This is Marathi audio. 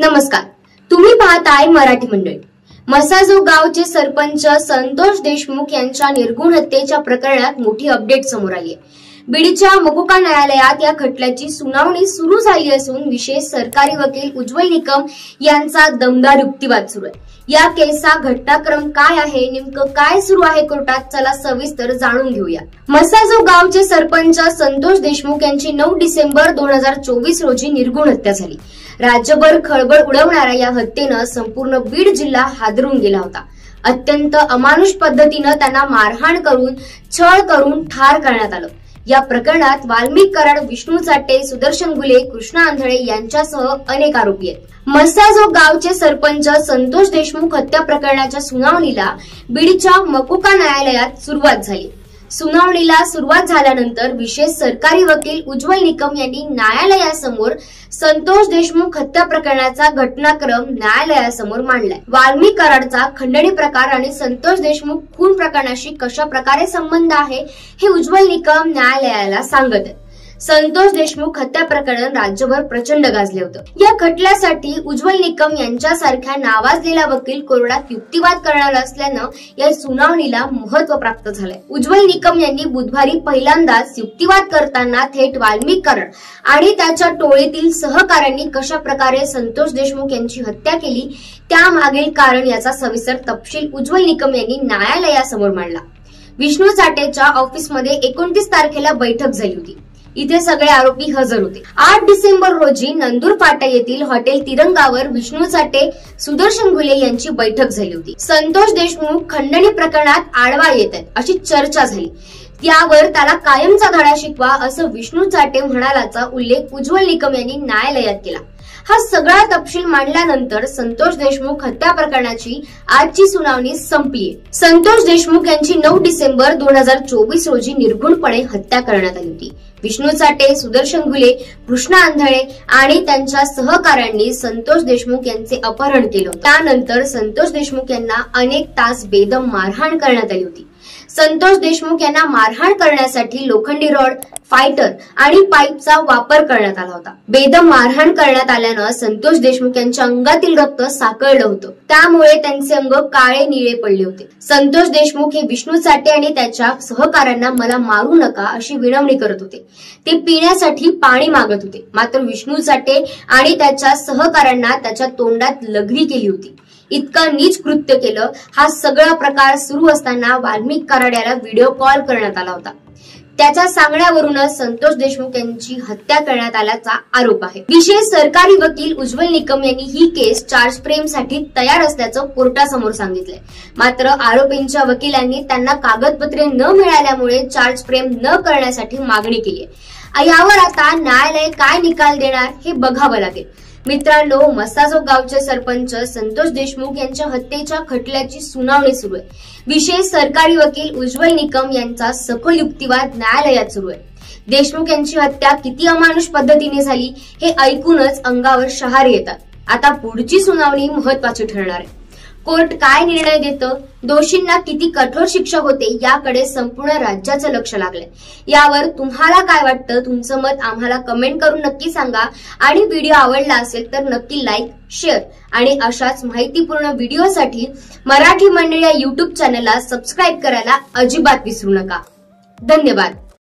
नमस्कार, तुम्ही पाहताय मराठी मंडळी। मसाजो गावचे सरपंच संतोष देशमुख यांच्या निर्गुण हत्येच्या प्रकरणात मोठी अपडेट समोर आली आहे। बीडच्या मकोका न्यायालयात या खटल्याची सुनावणी सुरू झाली असून विशेष सरकारी वकील उज्ज्वल निकम यांचा दमदार युक्तिवाद सुरू आहे। या केसचा घटनाक्रम काय आहे, नेमकं काय सुरू आहे कोर्टात, चला सविस्तर जाणून घेऊया। मसाजो गावचे सरपंच संतोष देशमुख यांची 9 डिसेंबर 2024 रोजी निर्गुण हत्या झाली। राज्यभर खळबळ उडवणाऱ्या या हत्येनं संपूर्ण बीड जिल्हा हादरून गेला होता। अत्यंत अमानुष पद्धतीनं त्यांना मारहाण करून छळ करून ठार करण्यात आलं। या प्रकरणात वाल्मिक कराड, विष्णू चाटे, सुदर्शन गुले, कृष्णा आंधळे यांच्यासह अनेक आरोपी आहेत। मसाजो गावचे सरपंच संतोष देशमुख हत्या प्रकरणाच्या सुनावणीला बीडच्या मकोका न्यायालयात सुरुवात झाली। सुनावणीला सुरुवात झाल्यानंतर विशेष सरकारी वकील उज्ज्वल निकम यांनी न्यायालयासमोर संतोष देशमुख हत्या प्रकरणाचा घटनाक्रम न्यायालयासमोर मांडलाय। वाल्मिक कराडचा खंडणी प्रकार आणि संतोष देशमुख खून प्रकरणाशी कशा प्रकारे संबंध आहे हे उज्ज्वल निकम न्यायालयाला सांगत आहेत। संतोष देशमुख हत्या प्रकरण राज्यभर प्रचंड गाजले होतं। या खटल्यासाठी उज्ज्वल निकम यांच्यासारख्या नावाजलेला वकील कोर्टात युक्तिवाद करणार असल्यानं या सुनावणीला महत्व प्राप्त झालंय। उज्ज्वल निकम यांनी बुधवारी पहिल्यांदाच युक्तिवाद करताना थेट वाल्मिक कराड आणि त्याच्या टोळीतील सहकाऱ्यांनी कशा प्रकारे संतोष देशमुख यांची हत्या केली त्यामागील कारण याचा सविस्तर तपशील उज्ज्वल निकम यांनी न्यायालयासमोर मांडला। विष्णू चाटेच्या ऑफिसमध्ये 29 तारखेला बैठक झाली होती। इथे सगळे आरोपी हजर होते। 8 डिसेंबर रोजी नंदूर फाटा येथील हॉटेल तिरंगावर विष्णू चाटे, सुदर्शन गुले यांची बैठक झाली होती। संतोष देशमुख खंडणी प्रकरणात आडवा येत आहेत अशी चर्चा झाली। त्यावर त्याला कायमचा धडा शिकवा असं विष्णू चाटे म्हणाल्याचा उल्लेख उज्ज्वल निकम यांनी न्यायालयात केला। हा सगळा तपशील मांडल्यानंतर संतोष देशमुख हत्या प्रकरणाची आजची सुनावणी संपली। संतोष देशमुख यांची 9 डिसेंबर 2024 रोजी निर्गुणपणे हत्या करण्यात आली होती। विष्णू चाटे, सुदर्शन गुले, कृष्णा आंधळे आणि त्यांच्या सहकाऱ्यांनी संतोष देशमुख यांचे अपहरण केलं। त्यानंतर संतोष देशमुख यांना अनेक तास बेदम मारहाण करण्यात आली होती। संतोष देशमुख यांना मारहाण करण्यासाठी लोखंडी रॉड, फायटर आणि पाईपचा वापर करण्यात आला होता। बेदम मारहाण करण्यात आल्यानं संतोष देशमुख यांच्या अंगातील रक्त साकळलं होतं, त्यामुळे त्यांचे अंग काळे निळे पडले होते। संतोष देशमुख हे विष्णू चाटे आणि त्याच्या सहकाऱ्यांना मला मारू नका अशी विनवणी करत होते। ते पिण्यासाठी पाणी मागत होते, मात्र विष्णू चाटे आणि त्याच्या सहकाऱ्यांना त्याच्या तोंडात लघवी केली होती। इतकं नीच कृत्य केलं। हा सगळा प्रकार सुरू असताना वाल्मिक कराड याला व्हिडिओ कॉल करण्यात आला होता। त्याच्या सांगण्यावरूनच संतोष देशमुख यांची हत्या करण्यात आल्याचा आरोप आहे। विशेष सरकारी वकील उज्ज्वल निकम यांनी ही केस चार्ज फ्रेमसाठी तयार असल्याचं कोर्टासमोर सांगितलंय। मात्र आरोपींच्या वकिलांनी त्यांना कागदपत्रे न मिळाल्यामुळे चार्ज फ्रेम न करण्यासाठी मागणी केली आहे। यावर आता न्यायालय काय निकाल देणार हे बघावं लागेल। मित्रांनो, मसाजो गावचे सरपंच संतोष देशमुख यांच्या हत्येच्या खटल्याची सुनावणी सुरू आहे। विशेष सरकारी वकील उज्ज्वल निकम यांचा सखोल युक्तिवाद न्यायालयात सुरू आहे। देशमुख यांची हत्या किती अमानुष पद्धतीने झाली हे ऐकूनच अंगावर शहारे येतात। आता पुढची सुनावणी महत्वाची ठरणार आहे। कोर्ट काय निर्णय देतं, दोषींना किती कठोर शिक्षा होते याकडे संपूर्ण राज्याचं लक्ष लागलंय। यावर तुम्हाला काय वाटतं, तुमचं मत आम्हाला कमेंट करून नक्की सांगा आणि व्हिडिओ आवडला असेल तर नक्की लाईक, शेअर आणि अशाच माहितीपूर्ण व्हिडिओसाठी मराठी मंडळी या YouTube चॅनलला सबस्क्राईब करायला अजिबात विसरू नका। धन्यवाद।